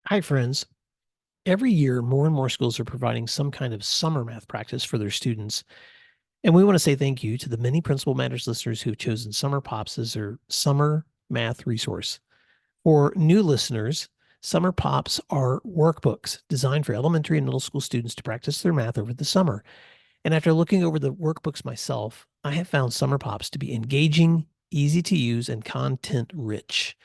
Hi, friends. Every year, more and more schools are providing some kind of summer math practice for their students. And we want to say thank you to the many Principal Matters listeners who've chosen Summer Pops as their summer math resource. For new listeners, Summer Pops are workbooks designed for elementary and middle school students to practice their math over the summer. And after looking over the workbooks myself, I have found Summer Pops to be engaging, easy to use, and content rich.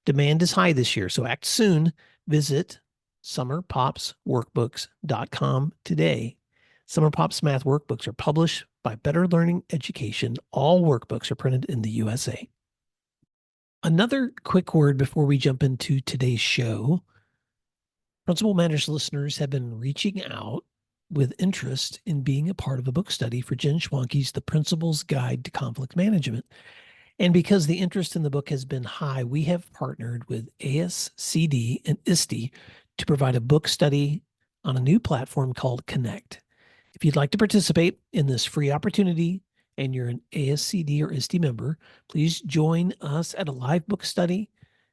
Demand is high this year, so act soon. Visit summerpopsworkbooks.com today. Summer Pops math workbooks are published by Better Learning Education. All workbooks are printed in the USA. Another quick word before we jump into today's show. Principal Matters listeners have been reaching out with interest in being a part of a book study for Jen Schwanke's The Principal's Guide to Conflict Management. And because the interest in the book has been high, we have partnered with ASCD and ISTE to provide a book study on a new platform called Connect. If you'd like to participate in this free opportunity and you're an ASCD or ISTE member, please join us at a live book study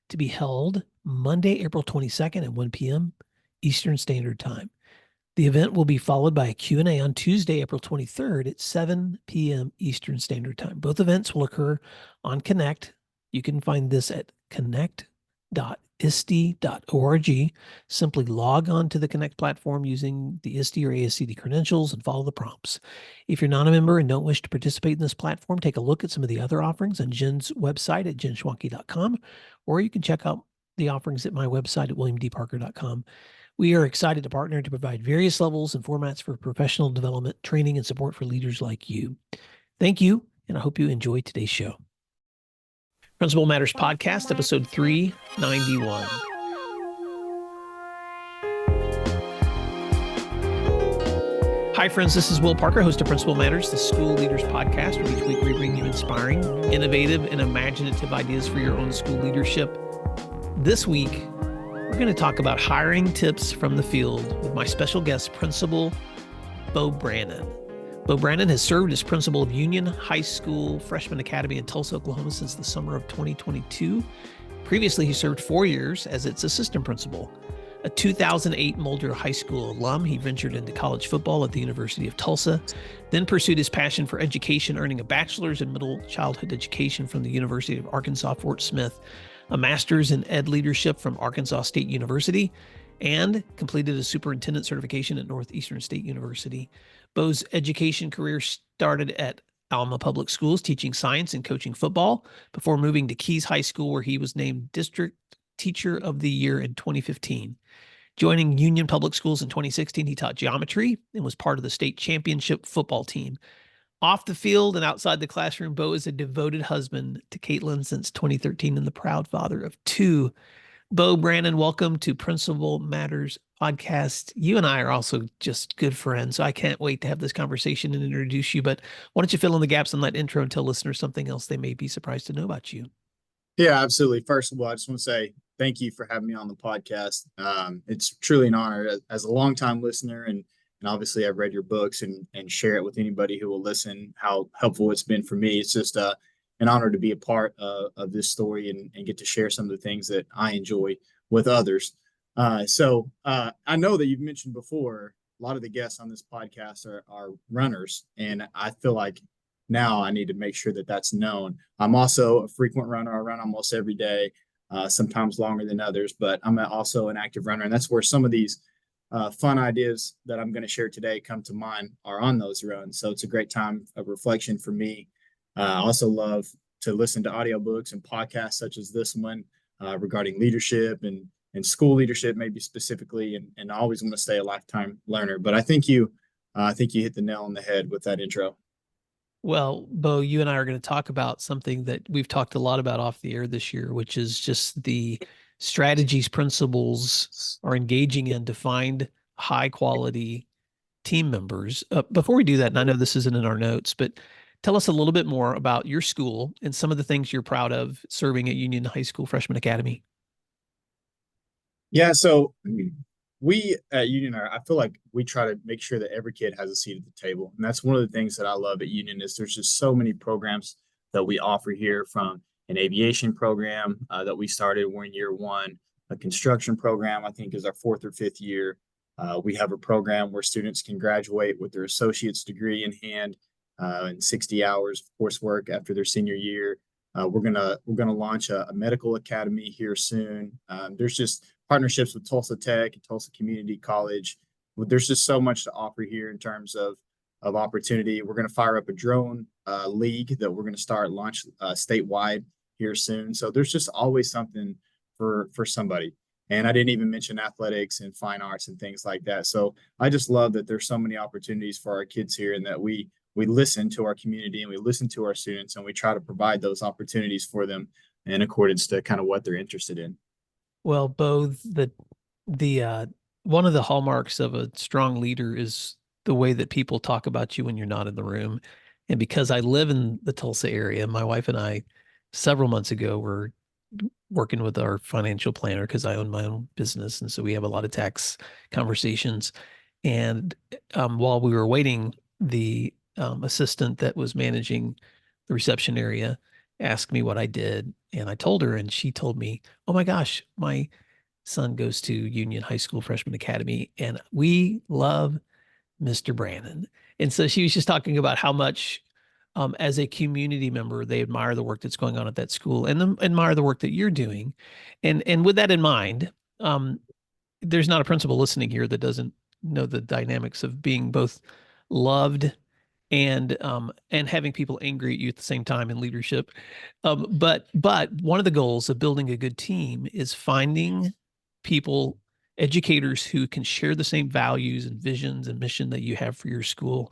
to be held Monday, April 22nd at 1 p.m. Eastern Standard Time. The event will be followed by a Q&A on Tuesday, April 23rd at 7 p.m. Eastern Standard Time. Both events will occur on Connect. You can find this at connect.iste.org. Simply log on to the Connect platform using the ISTE or ASCD credentials and follow the prompts. If you're not a member and don't wish to participate in this platform, take a look at some of the other offerings on Jen's website at jenschwanke.com, or you can check out the offerings at my website at williamdparker.com. We are excited to partner to provide various levels and formats for professional development, training, and support for leaders like you. Thank you, and I hope you enjoy today's show. Principal Matters Podcast, episode 391. Hi, friends. This is Will Parker, host of Principal Matters, the School Leaders Podcast, where each week we bring you inspiring, innovative, and imaginative ideas for your own school leadership. This week, we're going to talk about hiring tips from the field with my special guest, Principal Beau Brannon. Beau Brannon has served as principal of Union High School Freshman Academy in Tulsa, Oklahoma since the summer of 2022. Previously, he served 4 years as its assistant principal. A 2008 Muldrow High School alum, he ventured into college football at the University of Tulsa, then pursued his passion for education, earning a bachelor's in middle childhood education from the University of Arkansas, Fort Smith, a master's in ed leadership from Arkansas State University, and completed a superintendent certification at Northeastern State University. Beau's education career started at Alma Public Schools, teaching science and coaching football, before moving to Keys High School, where he was named District Teacher of the Year in 2015. Joining Union Public Schools in 2016, he taught geometry and was part of the state championship football team. Off the field and outside the classroom, Beau is a devoted husband to Caitlin since 2013 and the proud father of 2. Beau Brannon, welcome to Principal Matters Podcast. You and I are also just good friends, so I can't wait to have this conversation and introduce you. But why don't you fill in the gaps on that intro and tell listeners something else they may be surprised to know about you? Yeah, absolutely. First of all, I just want to say thank you for having me on the podcast. It's truly an honor as a longtime listener, and obviously I've read your books and share it with anybody who will listen, how helpful it's been for me. It's just an honor to be a part of this story and get to share some of the things that I enjoy with others. So I know that you've mentioned before, a lot of the guests on this podcast are runners, and I feel like now I need to make sure that that's known. I'm also a frequent runner. I run almost every day, sometimes longer than others, but I'm also an active runner. And that's where some of these fun ideas that I'm going to share today come to mind are on those runs. So it's a great time of reflection for me. I also love to listen to audiobooks and podcasts such as this one regarding leadership and school leadership, maybe specifically. And I always want to stay a lifetime learner. But I think you hit the nail on the head with that intro. Well, Beau, you and I are going to talk about something that we've talked a lot about off the air this year, which is just the strategies principals are engaging in to find high quality team members. Before we do that, and I know this isn't in our notes, but tell us a little bit more about your school and some of the things you're proud of serving at Union High School Freshman Academy. Yeah, so we at Union, I feel like we try to make sure that every kid has a seat at the table. And that's one of the things that I love at Union is there's just so many programs that we offer here, from an aviation program that we started. We're in year 1. a construction program, I think is our 4th or 5th year. We have a program where students can graduate with their associate's degree in hand in 60 hours of coursework after their senior year. We're gonna launch a medical academy here soon. There's just partnerships with Tulsa Tech and Tulsa Community College. There's just so much to offer here in terms of opportunity. We're going to fire up a drone league that we're going to start launch statewide here soon. So there's just always something for somebody. And I didn't even mention athletics and fine arts and things like that. So I just love that there's so many opportunities for our kids here, and that we listen to our community and we listen to our students, and we try to provide those opportunities for them in accordance to kind of what they're interested in. Well, Bo, the one of the hallmarks of a strong leader is the way that people talk about you when you're not in the room. And because I live in the Tulsa area, my wife and I, several months ago, were working with our financial planner because I own my own business. And so we have a lot of tax conversations. And while we were waiting, the assistant that was managing the reception area asked me what I did. And I told her, and she told me, "Oh my gosh, my son goes to Union High School Freshman Academy, and we love Mr. Brannon." And so she was just talking about how much, as a community member, they admire the work that's going on at that school, and admire the work that you're doing. And with that in mind, there's not a principal listening here that doesn't know the dynamics of being both loved and having people angry at you at the same time in leadership. But one of the goals of building a good team is finding people, educators who can share the same values and visions and mission that you have for your school.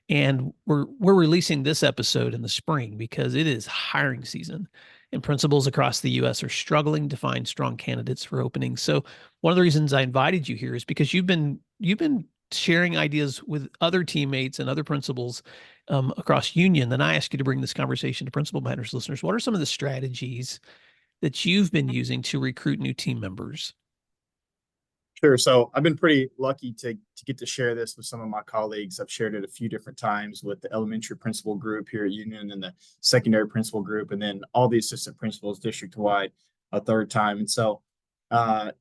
And we're releasing this episode in the spring because it is hiring season, and principals across the U.S. are struggling to find strong candidates for openings. So one of the reasons I invited you here is because you've been sharing ideas with other teammates and other principals across Union. Then I asked you to bring this conversation to Principal Matters listeners. What are some of the strategies that you've been using to recruit new team members? Sure. So I've been pretty lucky to get to share this with some of my colleagues. I've shared it a few different times with the elementary principal group here at Union and the secondary principal group, and then all the assistant principals district-wide a third time. And so,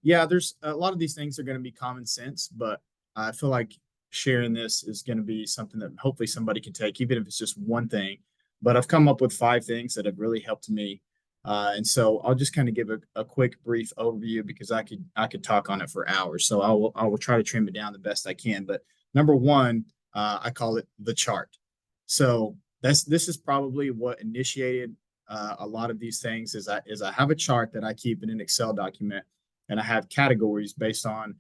yeah, there's a lot of these things are going to be common sense, but I feel like sharing this is going to be something that hopefully somebody can take, even if it's just one thing. But I've come up with 5 things that have really helped me. And so I'll just kind of give a quick brief overview because I could talk on it for hours. So I will try to trim it down the best I can. But number one, I call it the chart. So this is probably what initiated a lot of these things. Is I have a chart that I keep in an Excel document, and I have categories based on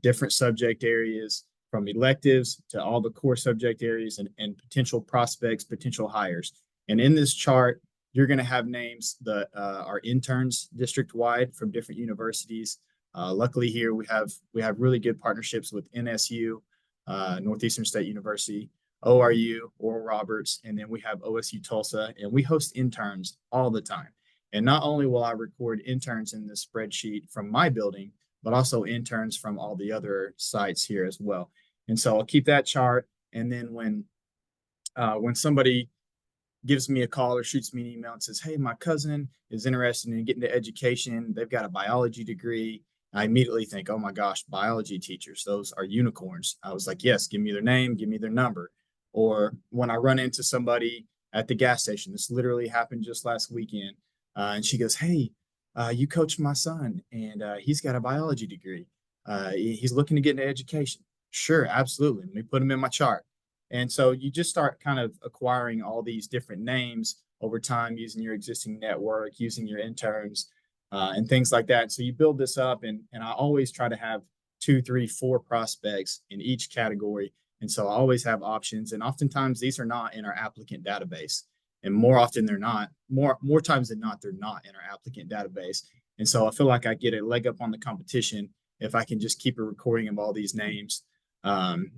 different subject areas, from electives to all the core subject areas, and potential prospects, potential hires. And in this chart, you're going to have names that are interns district wide from different universities. Luckily here we have really good partnerships with NSU, Northeastern State University, ORU, Oral Roberts, and then we have OSU Tulsa, and we host interns all the time. And not only will I record interns in this spreadsheet from my building, but also interns from all the other sites here as well. And so I'll keep that chart. And then when somebody gives me a call or shoots me an email and says, "Hey, my cousin is interested in getting to education. They've got a biology degree," I immediately think, "Oh my gosh, biology teachers, those are unicorns." I was like, "Yes, give me their name, give me their number." Or when I run into somebody at the gas station, this literally happened just last weekend, and she goes, "Hey, you coach my son, and he's got a biology degree. He's looking to get into education." Sure, absolutely. Let me put him in my chart. And so you just start kind of acquiring all these different names over time using your existing network, using your interns, and things like that. So you build this up, and I always try to have 2, 3, 4 prospects in each category. And so I always have options. And oftentimes these are not in our applicant database. And more often they're not, more times than not, they're not in our applicant database. And so I feel like I get a leg up on the competition if I can just keep a recording of all these names. And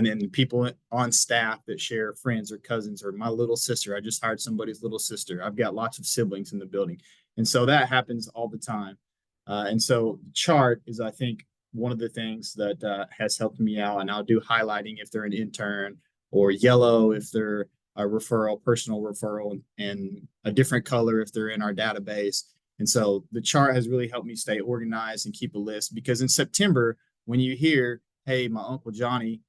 then people on staff that share friends or cousins, or my little sister. I just hired somebody's little sister. I've got lots of siblings in the building. And so that happens all the time. And so chart is, I think, one of the things that has helped me out. And I'll do highlighting if they're an intern, or yellow if they're a referral, personal referral, and a different color if they're in our database. And so the chart has really helped me stay organized and keep a list, because in September, when you hear, hey, my Uncle Johnny,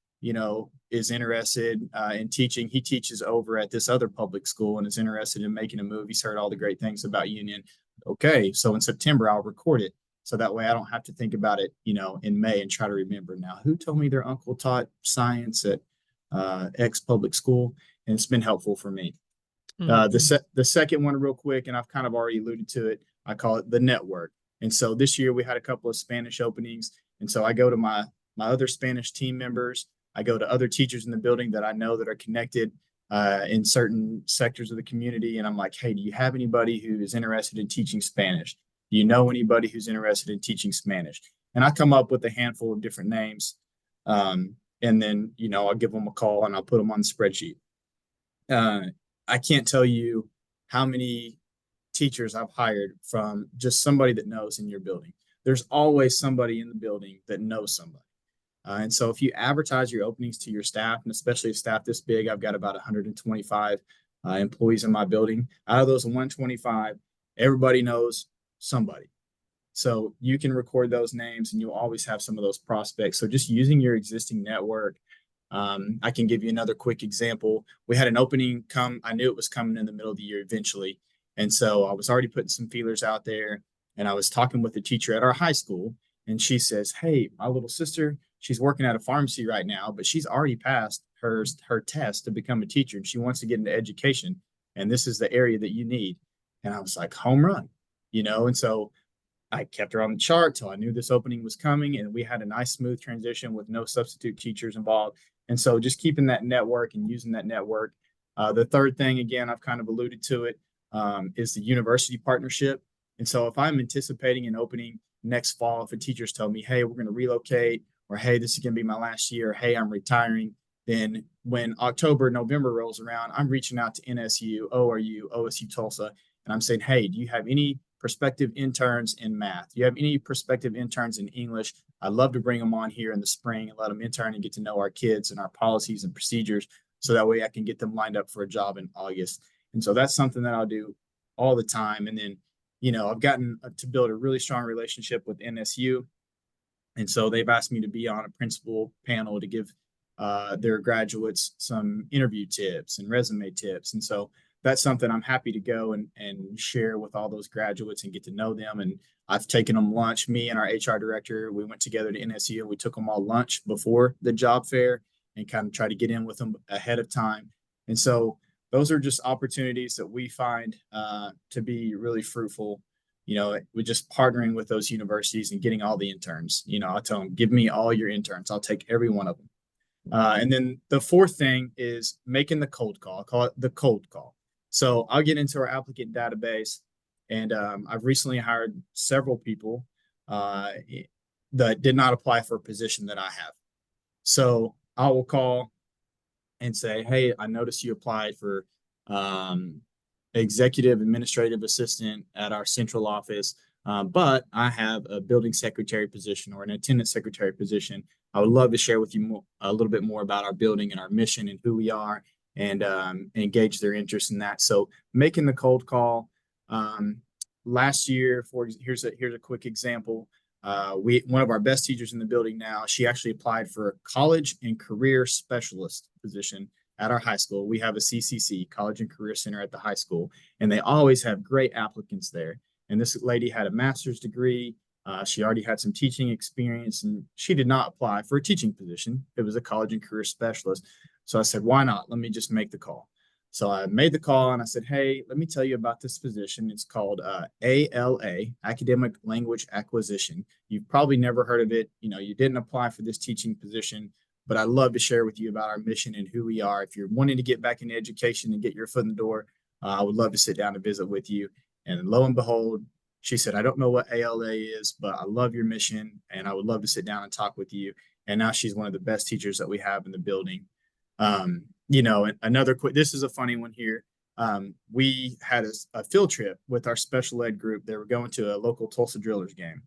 is interested in teaching. He teaches over at this other public school and is interested in making a move. He's heard all the great things about Union. Okay, so in September, I'll record it. So that way I don't have to think about it, in May and try to remember now who told me their uncle taught science at X public school. And it's been helpful for me. The second one, real quick, and I've kind of already alluded to it, I call it the network. And so this year we had a couple of Spanish openings. And so I go to my other Spanish team members. I go to other teachers in the building that I know that are connected in certain sectors of the community. And I'm like, hey, do you have anybody who is interested in teaching Spanish? Do you know anybody who's interested in teaching Spanish? And I come up with a handful of different names. And then, I'll give them a call and I'll put them on the spreadsheet. I can't tell you how many teachers I've hired from just somebody that knows in your building. There's always somebody in the building that knows somebody. And so if you advertise your openings to your staff, and especially a staff this big, I've got about 125 employees in my building. Out of those 125, everybody knows somebody. So you can record those names and you'll always have some of those prospects. So just using your existing network. I can give you another quick example. We had an opening come. I knew it was coming in the middle of the year eventually. And so I was already putting some feelers out there, and I was talking with the teacher at our high school, and she says, hey, my little sister, she's working at a pharmacy right now, but she's already passed her test to become a teacher, and she wants to get into education. And this is the area that you need. And I was like, home run, and so I kept her on the chart till I knew this opening was coming, and we had a nice smooth transition with no substitute teachers involved. And so just keeping that network and using that network. The third thing, again, I've kind of alluded to it, is the university partnership. And so if I'm anticipating an opening next fall, if a teachers tell me, hey, we're going to relocate, or hey, this is going to be my last year, or hey, I'm retiring, then when October, November rolls around, I'm reaching out to NSU, ORU, OSU Tulsa, and I'm saying, hey, do you have any prospective interns in math? Do you have any prospective interns in English? I'd love to bring them on here in the spring and let them intern and get to know our kids and our policies and procedures, so that way I can get them lined up for a job in August. And so that's something that I'll do all the time. And then, I've gotten to build a really strong relationship with NSU. And so they've asked me to be on a principal panel to give their graduates some interview tips and resume tips. And so that's something I'm happy to go and share with all those graduates and get to know them. And I've taken them lunch. Me and our HR director, we went together to NSU and we took them all lunch before the job fair and kind of try to get in with them ahead of time. And so those are just opportunities that we find to be really fruitful. We're just partnering with those universities and getting all the interns. I tell them, give me all your interns. I'll take every one of them. And then the fourth thing is making the cold call. I call it the cold call. So I'll get into our applicant database, and I've recently hired several people that did not apply for a position that I have. So I will call and say, hey, I noticed you applied for executive administrative assistant at our central office, but I have a building secretary position or an attendant secretary position. I would love to share with you a little bit more about our building and our mission and who we are, and engage their interest in that. So making the cold call. Last year, here's a quick example. One of our best teachers in the building now, she actually applied for a college and career specialist position at our high school. We have a CCC, College and Career Center, at the high school, and they always have great applicants there. And this lady had a master's degree. She already had some teaching experience, and she did not apply for a teaching position. It was a college and career specialist. So I said, why not? Let me just make the call. So I made the call and I said, hey, let me tell you about this position. It's called ALA, Academic Language Acquisition. You've probably never heard of it. You didn't apply for this teaching position, but I'd love to share with you about our mission and who we are. If you're wanting to get back into education and get your foot in the door, I would love to sit down and visit with you. And lo and behold, she said, I don't know what ALA is, but I love your mission and I would love to sit down and talk with you. And now she's one of the best teachers that we have in the building. Another quick, this is a funny one here. We had a field trip with our special ed group. They were going to a local Tulsa Drillers game.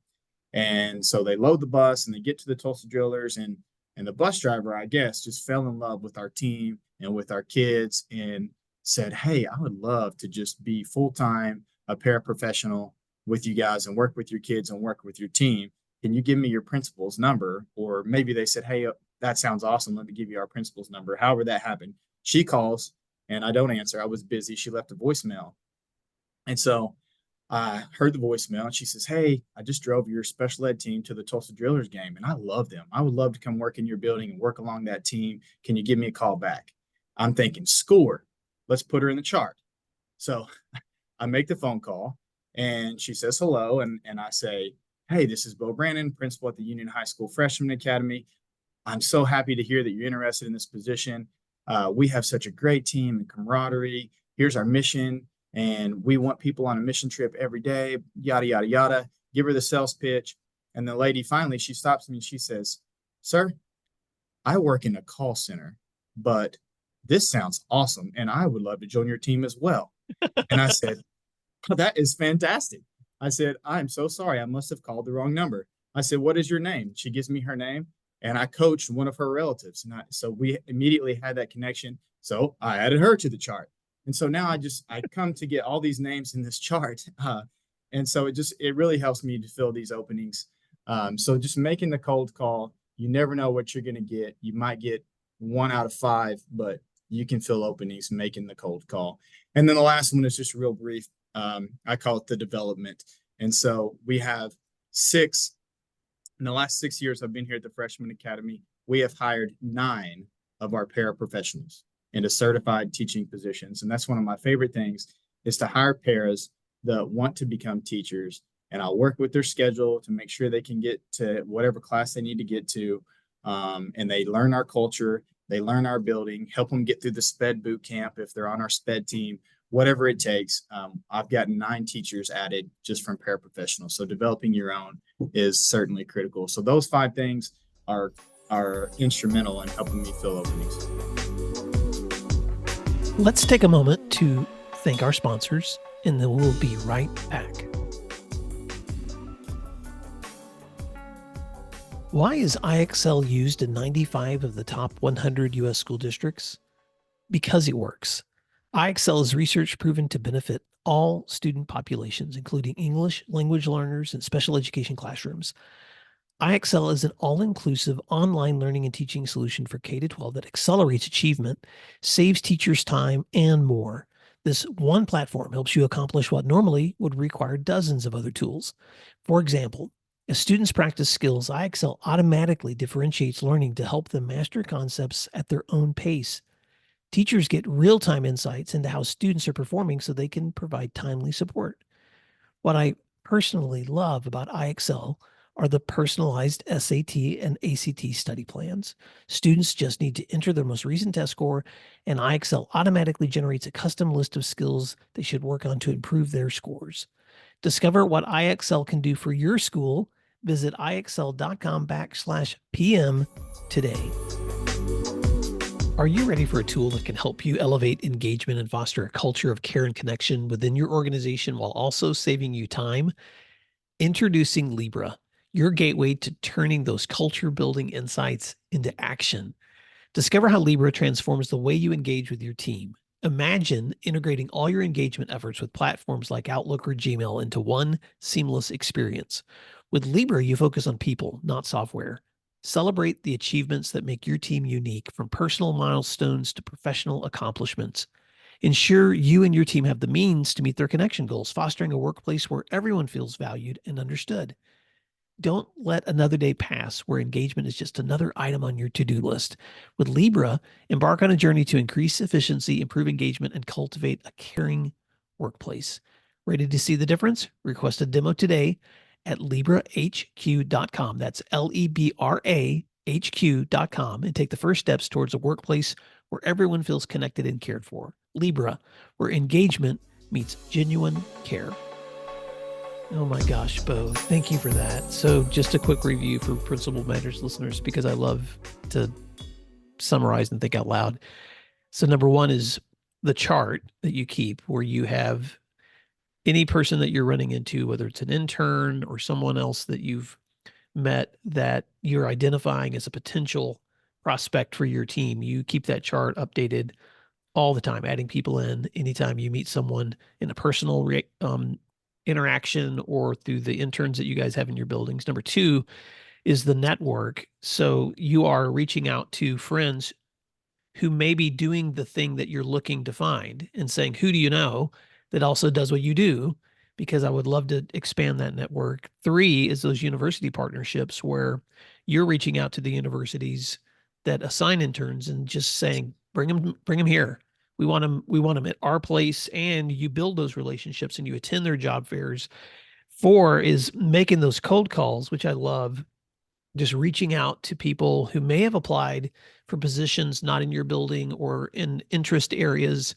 And so they load the bus and they get to the Tulsa Drillers, and the bus driver, I guess, just fell in love with our team and with our kids and said, hey, I would love to just be full-time, a paraprofessional with you guys and work with your kids and work with your team. Can you give me your principal's number? Or maybe they said, hey, that sounds awesome. Let me give you our principal's number. However that happened. She calls and I don't answer. I was busy. She left a voicemail. And so I heard the voicemail and she says, hey, I just drove your special ed team to the Tulsa Drillers game and I love them. I would love to come work in your building and work along that team. Can you give me a call back? I'm thinking, score. Let's put her in the chart. So I make the phone call and she says hello. And I say, hey, this is Beau Brannon, principal at the Union High School Freshman Academy. I'm so happy to hear that you're interested in this position. We have such a great team and camaraderie. Here's our mission. And we want people on a mission trip every day, yada, yada, yada. Give her the sales pitch. And the lady finally, she stops me and she says, sir, I work in a call center, but this sounds awesome. And I would love to join your team as well. And I said, oh, that is fantastic. I said, I'm so sorry. I must have called the wrong number. I said, what is your name? She gives me her name. And I coached one of her relatives. And so we immediately had that connection. So I added her to the chart. And so now I come to get all these names in this chart. And so it really helps me to fill these openings. So just making the cold call, you never know what you're going to get. You might get 1 out of 5, but you can fill openings making the cold call. And then the last one is just real brief. I call it the development. And so we have in the last 6 years I've been here at the Freshman Academy, we have hired 9 of our paraprofessionals into certified teaching positions. And that's one of my favorite things is to hire paras that want to become teachers. And I'll work with their schedule to make sure they can get to whatever class they need to get to. And they learn our culture, they learn our building, help them get through the SPED boot camp if they're on our SPED team, whatever it takes. I've got 9 teachers added just from paraprofessionals. So developing your own is certainly critical. So those 5 things are instrumental in helping me fill openings. Let's take a moment to thank our sponsors, and then we'll be right back. Why is IXL used in 95 of the top 100 U.S. school districts? Because it works. IXL is research proven to benefit all student populations, including English language learners and special education classrooms. IXL is an all-inclusive online learning and teaching solution for K-12 that accelerates achievement, saves teachers time, and more. This one platform helps you accomplish what normally would require dozens of other tools. For example, as students practice skills, IXL automatically differentiates learning to help them master concepts at their own pace. Teachers get real-time insights into how students are performing so they can provide timely support. What I personally love about IXL are the personalized SAT and ACT study plans. Students just need to enter their most recent test score, and IXL automatically generates a custom list of skills they should work on to improve their scores. Discover what IXL can do for your school. Visit IXL.com/PM today. Are you ready for a tool that can help you elevate engagement and foster a culture of care and connection within your organization while also saving you time? Introducing Libra, your gateway to turning those culture-building insights into action. Discover how Libra transforms the way you engage with your team. Imagine integrating all your engagement efforts with platforms like Outlook or Gmail into one seamless experience. With Libra, you focus on people, not software. Celebrate the achievements that make your team unique, from personal milestones to professional accomplishments. Ensure you and your team have the means to meet their connection goals, fostering a workplace where everyone feels valued and understood. Don't let another day pass where engagement is just another item on your to-do list. With Libra, embark on a journey to increase efficiency, improve engagement, and cultivate a caring workplace. Ready to see the difference? Request a demo today at librahq.com. That's LEBRAHQ.com, and take the first steps towards a workplace where everyone feels connected and cared for. Libra, where engagement meets genuine care. Oh my gosh, Beau, thank you for that. So just a quick review for Principal Matters listeners, because I love to summarize and think out loud. So number 1 is the chart that you keep, where you have any person that you're running into, whether it's an intern or someone else that you've met that you're identifying as a potential prospect for your team. You keep that chart updated all the time, adding people in anytime you meet someone in a personal interaction or through the interns that you guys have in your buildings. Number two is the network. So you are reaching out to friends who may be doing the thing that you're looking to find and saying, who do you know that also does what you do? Because I would love to expand that network. Three is those university partnerships where you're reaching out to the universities that assign interns and just saying, bring them here. We want them at our place, and you build those relationships and you attend their job fairs. Four is making those cold calls, which I love, just reaching out to people who may have applied for positions not in your building or in interest areas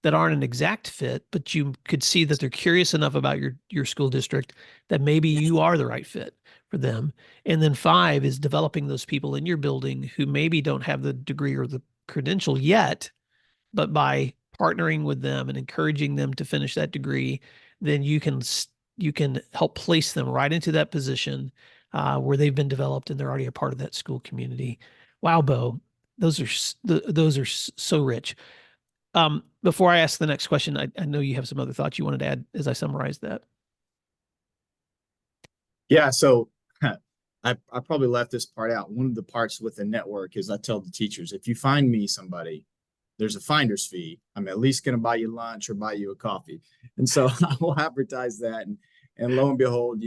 that aren't an exact fit, but you could see that they're curious enough about your school district that maybe you are the right fit for them. And then five is developing those people in your building who maybe don't have the degree or the credential yet, but by partnering with them and encouraging them to finish that degree, then you can help place them right into that position where they've been developed and they're already a part of that school community. Wow, Beau, those are so rich. Before I ask the next question, I know you have some other thoughts you wanted to add as I summarize that. Yeah, so I probably left this part out. One of the parts with the network is I tell the teachers, if you find me somebody, there's a finder's fee. I'm at least going to buy you lunch or buy you a coffee. And so I will advertise that. And lo and behold,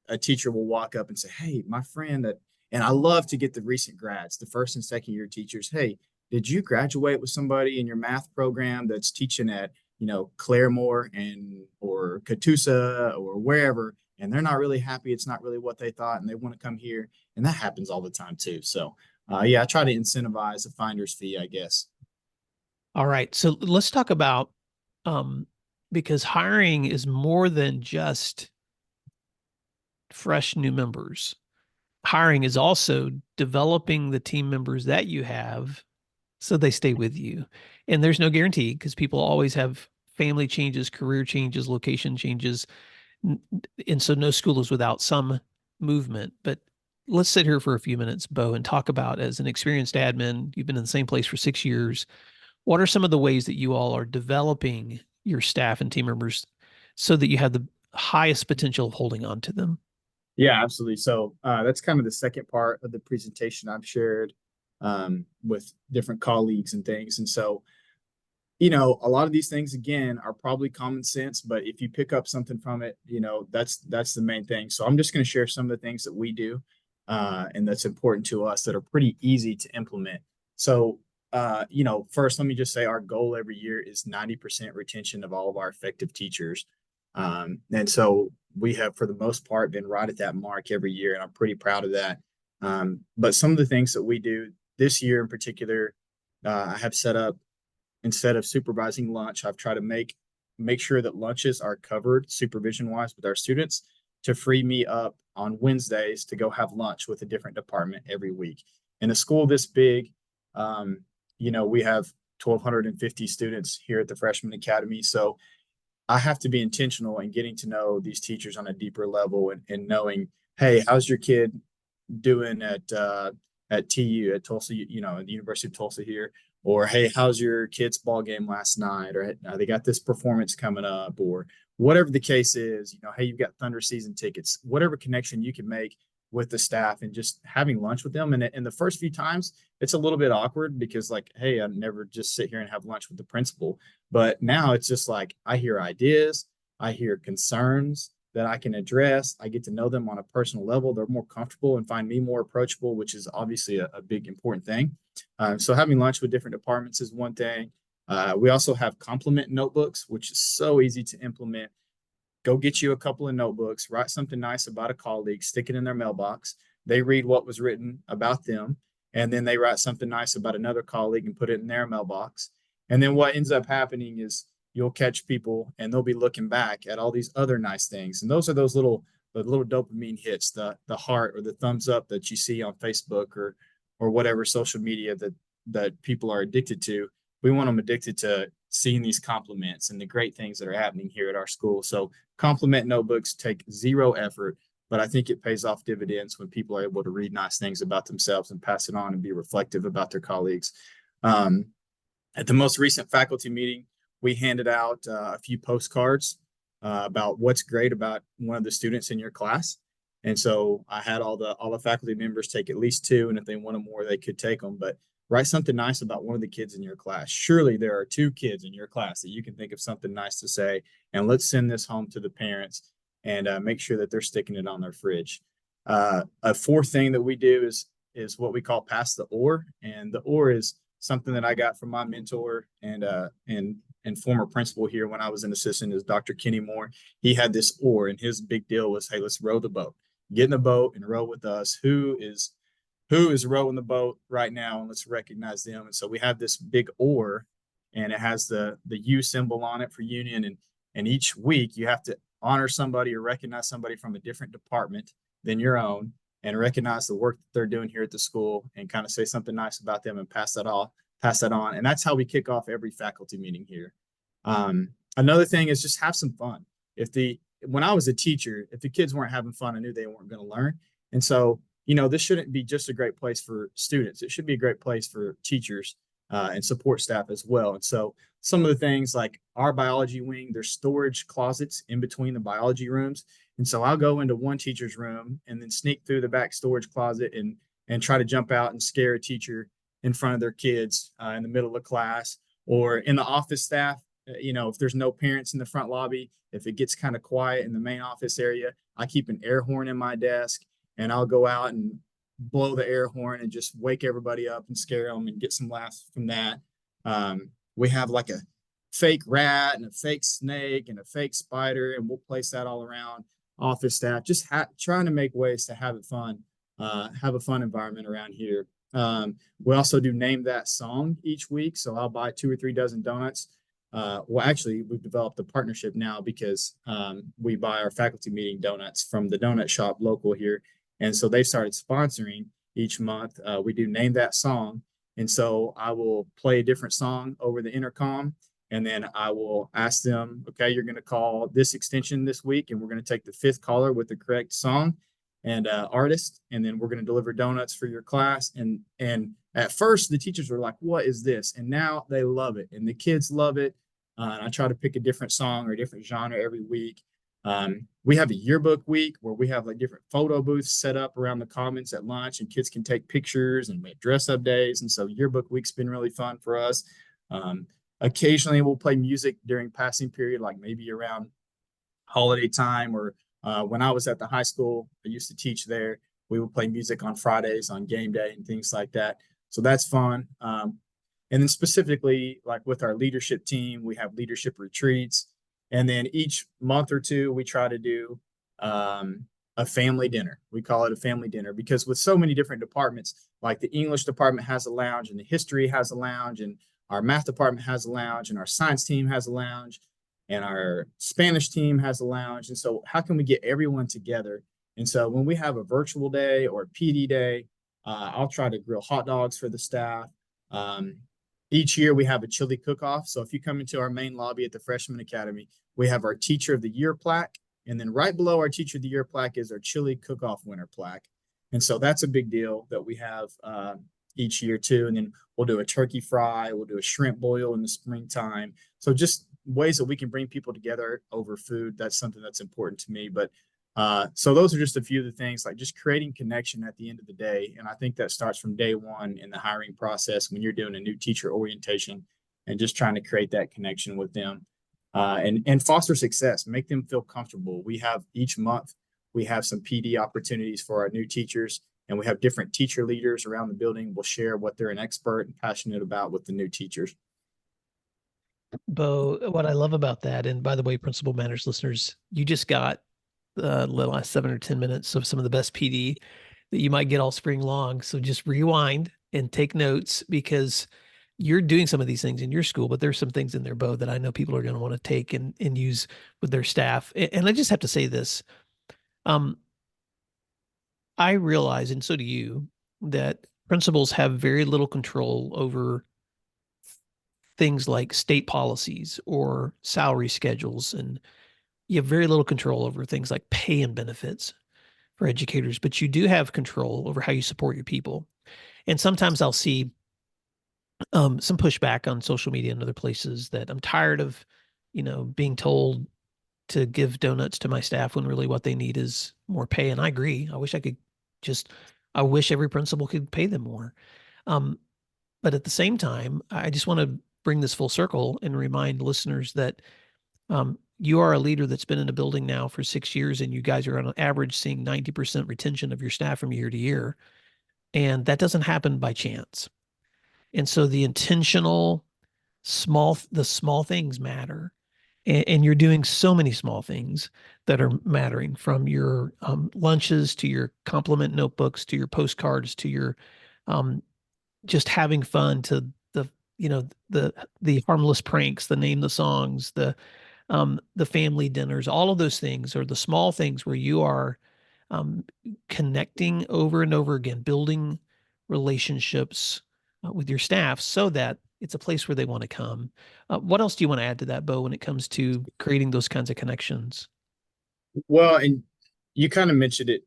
a teacher will walk up and say, hey, my friend and I love to get the recent grads, the first and second year teachers. Hey, did you graduate with somebody in your math program that's teaching at, Claremore or Catoosa or wherever, and they're not really happy. It's not really what they thought, and they want to come here. And that happens all the time too. So yeah, I try to incentivize a finder's fee, I guess. All right. So let's talk about because hiring is more than just fresh new members. Hiring is also developing the team members that you have so they stay with you. And there's no guarantee because people always have family changes, career changes, location changes. And so no school is without some movement. But let's sit here for a few minutes, Beau, and talk about, as an experienced admin, you've been in the same place for 6 years. What are some of the ways that you all are developing your staff and team members so that you have the highest potential of holding on to them? Yeah, absolutely. So that's kind of the second part of the presentation I've shared with different colleagues and things. And so, a lot of these things, again, are probably common sense, but if you pick up something from it, that's the main thing. So I'm just going to share some of the things that we do and that's important to us that are pretty easy to implement. So, first, let me just say our goal every year is 90% retention of all of our effective teachers. And so we have, for the most part, been right at that mark every year, and I'm pretty proud of that. But some of the things that we do this year in particular, I have set up, instead of supervising lunch, I've tried to make sure that lunches are covered supervision wise with our students to free me up on Wednesdays to go have lunch with a different department every week. In a school this big, we have 1,250 students here at the Freshman Academy. So I have to be intentional in getting to know these teachers on a deeper level and knowing, hey, how's your kid doing at TU, at Tulsa, at the University of Tulsa here? Or, hey, how's your kid's ball game last night? Or they got this performance coming up, or whatever the case is, hey, you've got Thunder season tickets, whatever connection you can make with the staff and just having lunch with them. And in the first few times, it's a little bit awkward because hey, I never just sit here and have lunch with the principal. But now it's just I hear ideas, I hear concerns that I can address. I get to know them on a personal level. They're more comfortable and find me more approachable, which is obviously a big, important thing. So having lunch with different departments is one thing. We also have compliment notebooks, which is so easy to implement. Go get you a couple of notebooks, write something nice about a colleague, stick it in their mailbox. They read what was written about them, and then they write something nice about another colleague and put it in their mailbox. And then what ends up happening is you'll catch people and they'll be looking back at all these other nice things. And those are the little dopamine hits, the heart or the thumbs up that you see on Facebook or whatever social media that people are addicted to. We want them addicted to seeing these compliments and the great things that are happening here at our school. So compliment notebooks take zero effort, but I think it pays off dividends when people are able to read nice things about themselves and pass it on and be reflective about their colleagues. At the most recent faculty meeting, we handed out a few postcards about what's great about one of the students in your class. And so I had all the faculty members take at least two, and if they wanted more, they could take them. But write something nice about one of the kids in your class. Surely there are two kids in your class that you can think of something nice to say, and let's send this home to the parents and make sure that they're sticking it on their fridge. A fourth thing that we do is what we call pass the oar, and the oar is something that I got from my mentor and former principal here when I was an assistant is Dr. Kenny Moore. He had this oar, and his big deal was, hey, let's row the boat. Get in the boat and row with us. Who is rowing the boat right now, and let's recognize them. And so we have this big oar, and it has the U symbol on it for union. And each week you have to honor somebody or recognize somebody from a different department than your own, and recognize the work that they're doing here at the school, and kind of say something nice about them and pass that on. And that's how we kick off every faculty meeting here. Another thing is just have some fun. When I was a teacher, if the kids weren't having fun, I knew they weren't going to learn. And so, this shouldn't be just a great place for students. It should be a great place for teachers and support staff as well. And so some of the things like our biology wing, there's storage closets in between the biology rooms. And so I'll go into one teacher's room and then sneak through the back storage closet and try to jump out and scare a teacher in front of their kids in the middle of class, or in the office staff. If there's no parents in the front lobby, if it gets kind of quiet in the main office area, I keep an air horn in my desk, and I'll go out and blow the air horn and just wake everybody up and scare them and get some laughs from that. We have like a fake rat and a fake snake and a fake spider, and we'll place that all around office staff, just trying to make ways to have it fun, have a fun environment around here. We also do name that song each week. So I'll buy 2 or 3 dozen donuts. Well, actually, we've developed a partnership now because we buy our faculty meeting donuts from the donut shop local here. And so they started sponsoring each month. We do name that song. And so I will play a different song over the intercom. And then I will ask them, okay, you're going to call this extension this week, and we're going to take the 5th caller with the correct song and artist, and then we're going to deliver donuts for your class. And at first the teachers were like, what is this? And now they love it, and the kids love it. And I try to pick a different song or a different genre every week. We have a yearbook week where we have like different photo booths set up around the commons at lunch, and kids can take pictures, and we have dress up days. And so yearbook week's been really fun for us. Occasionally we'll play music during passing period, like maybe around holiday time, or when I was at the high school, I used to teach there. We would play music on Fridays on game day and things like that. So that's fun. And then specifically, like with our leadership team, we have leadership retreats. And then each month or two, we try to do a family dinner. We call it a family dinner because with so many different departments, like the English department has a lounge, and the history has a lounge, and our math department has a lounge, and our science team has a lounge, and our Spanish team has a lounge. And so how can we get everyone together? And so when we have a virtual day or a PD day, I'll try to grill hot dogs for the staff. Each year we have a chili cook-off. So if you come into our main lobby at the Freshman Academy, we have our Teacher of the Year plaque. And then right below our Teacher of the Year plaque is our chili cook-off winner plaque. And so that's a big deal that we have each year too. And then we'll do a turkey fry, we'll do a shrimp boil in the springtime. So just ways that we can bring people together over food. That's something that's important to me. But so those are just a few of the things, like just creating connection at the end of the day. And I think that starts from day one in the hiring process when you're doing a new teacher orientation, and just trying to create that connection with them and foster success, make them feel comfortable. We have each month, we have some PD opportunities for our new teachers, and we have different teacher leaders around the building will share what they're an expert and passionate about with the new teachers. Bo, what I love about that, and by the way, Principal Matters listeners, you just got the last 7 or 10 minutes of some of the best PD that you might get all spring long. So just rewind and take notes, because you're doing some of these things in your school, but there's some things in there, Bo, that I know people are going to want to take and use with their staff. And I just have to say this. I realize, and so do you, that principals have very little control over things like state policies or salary schedules, and you have very little control over things like pay and benefits for educators, but you do have control over how you support your people. And sometimes I'll see some pushback on social media and other places that I'm tired of, being told to give donuts to my staff when really what they need is more pay. And I agree. I wish every principal could pay them more. But at the same time, I just want to bring this full circle and remind listeners that you are a leader that's been in a building now for 6 years, and you guys are on average seeing 90% retention of your staff from year to year. And that doesn't happen by chance. And so the intentional the small things matter. And you're doing so many small things that are mattering, from your lunches to your compliment notebooks, to your postcards, to your just having fun, to the harmless pranks, the name the songs, the family dinners. All of those things are the small things where you are connecting over and over again, building relationships with your staff so that it's a place where they want to come. What else do you want to add to that, Beau, when it comes to creating those kinds of connections? Well, and you kind of mentioned it,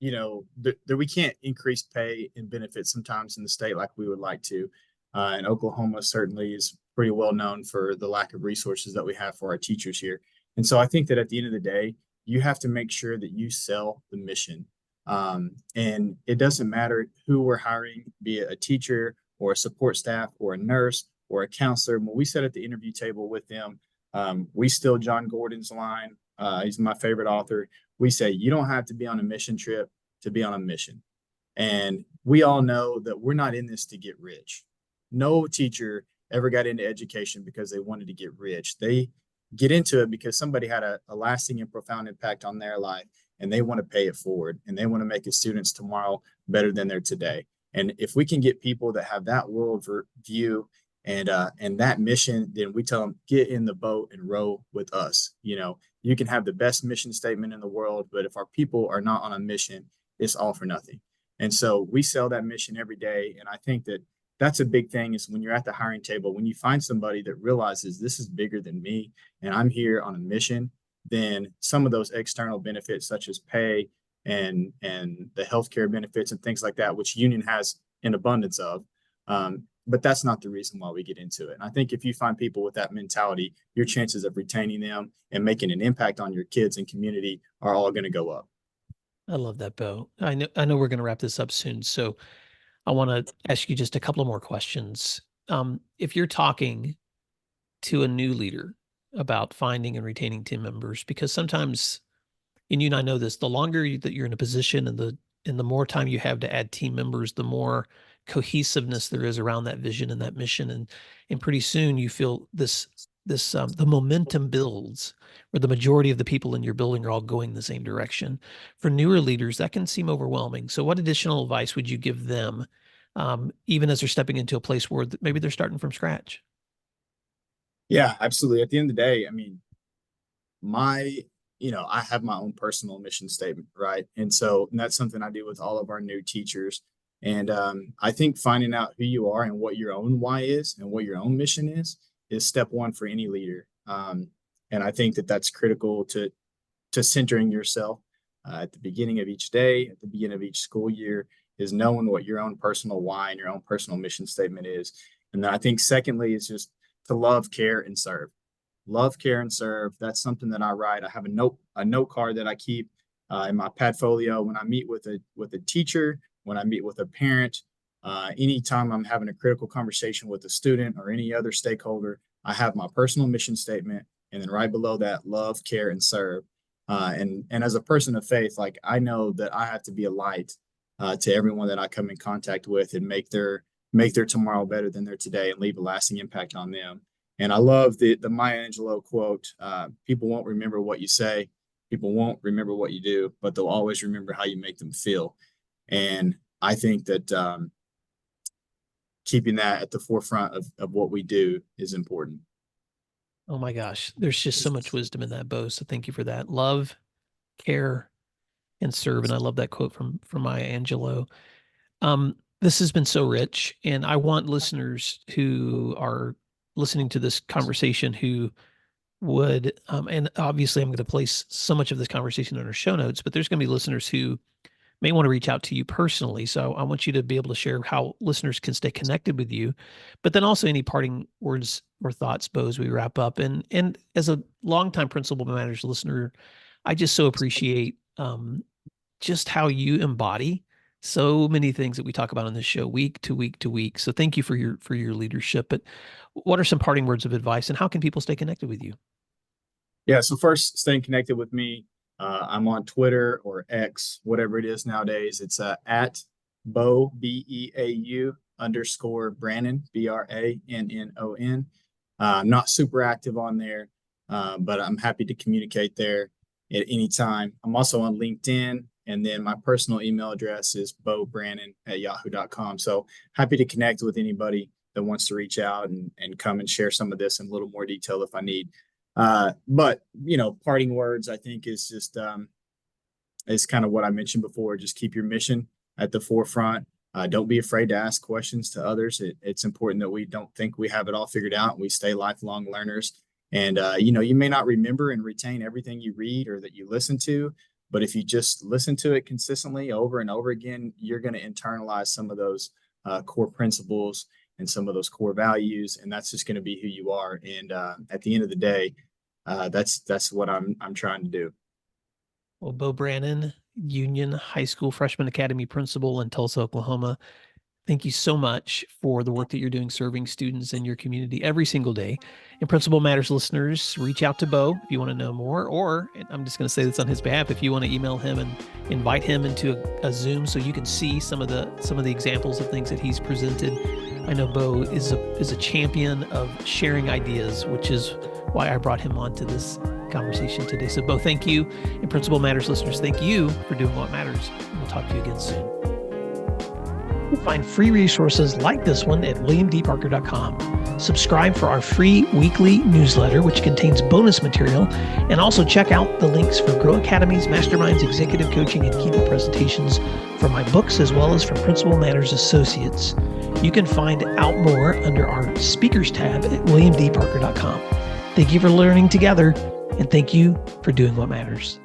that we can't increase pay and benefits sometimes in the state like we would like to. And Oklahoma certainly is pretty well known for the lack of resources that we have for our teachers here. And so I think that at the end of the day, you have to make sure that you sell the mission. And it doesn't matter who we're hiring, be it a teacher or a support staff or a nurse or a counselor. When we sit at the interview table with them, we steal John Gordon's line. He's my favorite author. We say, you don't have to be on a mission trip to be on a mission. And we all know that we're not in this to get rich. No teacher ever got into education because they wanted to get rich. They get into it because somebody had a lasting and profound impact on their life, and they want to pay it forward, and they want to make a student's tomorrow better than their today. And if we can get people that have that world view and that mission, then we tell them, get in the boat and row with us. You can have the best mission statement in the world, but if our people are not on a mission, it's all for nothing. And so we sell that mission every day. And I think that that's a big thing, is when you're at the hiring table, when you find somebody that realizes this is bigger than me and I'm here on a mission, then some of those external benefits, such as pay and the healthcare benefits and things like that, which union has in abundance of, but that's not the reason why we get into it. And I think if you find people with that mentality, your chances of retaining them and making an impact on your kids and community are all going to go up. I love that, Beau. I know we're going to wrap this up soon, so I want to ask you just a couple of more questions. If you're talking to a new leader about finding and retaining team members, because sometimes, and you and I know this, the longer that you're in a position and the more time you have to add team members, the more cohesiveness there is around that vision and that mission. And pretty soon you feel the momentum builds where the majority of the people in your building are all going the same direction. For newer leaders, that can seem overwhelming. So what additional advice would you give them, even as they're stepping into a place where maybe they're starting from scratch? Yeah, absolutely. At the end of the day, I mean, I have my own personal mission statement, right? And that's something I do with all of our new teachers. And I think finding out who you are and what your own why is and what your own mission is step one for any leader. And I think that that's critical to centering yourself at the beginning of each day, at the beginning of each school year, is knowing what your own personal why and your own personal mission statement is. And then I think secondly is just to love, care, and serve. Love, care, and serve. That's something that I write. I have a note card that I keep in my Padfolio when I meet with a teacher, when I meet with a parent, anytime I'm having a critical conversation with a student or any other stakeholder. I have my personal mission statement, and then right below that, love, care, and serve. And as a person of faith, like, I know that I have to be a light to everyone that I come in contact with, and make their tomorrow better than their today, and leave a lasting impact on them. And I love the Maya Angelou quote, people won't remember what you say, people won't remember what you do, but they'll always remember how you make them feel. And I think that keeping that at the forefront of what we do is important. Oh my gosh, there's just so much wisdom in that, Beau. So thank you for that. Love, care, and serve. And I love that quote from Maya Angelou. This has been so rich, and I want listeners who are listening to this conversation who would, and obviously I'm going to place so much of this conversation in our show notes, but there's going to be listeners who may want to reach out to you personally. So I want you to be able to share how listeners can stay connected with you, but then also any parting words or thoughts, Beau, as we wrap up. And as a longtime Principal Matters listener, I just so appreciate just how you embody so many things that we talk about on this show week to week to week. So thank you for your leadership. But what are some parting words of advice, and how can people stay connected with you? Yeah. So first, staying connected with me. I'm on Twitter or X, whatever it is nowadays. It's at Beau, BEAU _Brannon, BRANNON. I'm not super active on there, but I'm happy to communicate there at any time. I'm also on LinkedIn, and then my personal email address is beaubrannon@yahoo.com. So happy to connect with anybody that wants to reach out and come and share some of this in a little more detail if I need. But parting words, I think, is just is kind of what I mentioned before. Just keep your mission at the forefront. Don't be afraid to ask questions to others. It's important that we don't think we have it all figured out. We stay lifelong learners. And you may not remember and retain everything you read or that you listen to, but if you just listen to it consistently over and over again, you're going to internalize some of those core principles and some of those core values, and that's just going to be who you are. And at the end of the day, that's what I'm trying to do. Well, Beau Brannon, Union High School Freshman Academy Principal in Tulsa, Oklahoma, thank you so much for the work that you're doing serving students in your community every single day. And Principal Matters listeners, reach out to Beau if you want to know more, or I'm just going to say this on his behalf, if you want to email him and invite him into a Zoom so you can see some of the examples of things that he's presented. I know Beau is a champion of sharing ideas, which is why I brought him on to this conversation today. So Beau, thank you. And Principal Matters listeners, thank you for doing what matters. We'll talk to you again soon. You'll find free resources like this one at williamdparker.com. Subscribe for our free weekly newsletter, which contains bonus material, and also check out the links for Grow Academies, Masterminds, Executive Coaching, and Keynote presentations for my books, as well as from Principal Matters Associates. You can find out more under our speakers tab at williamdparker.com. Thank you for learning together, and thank you for doing what matters.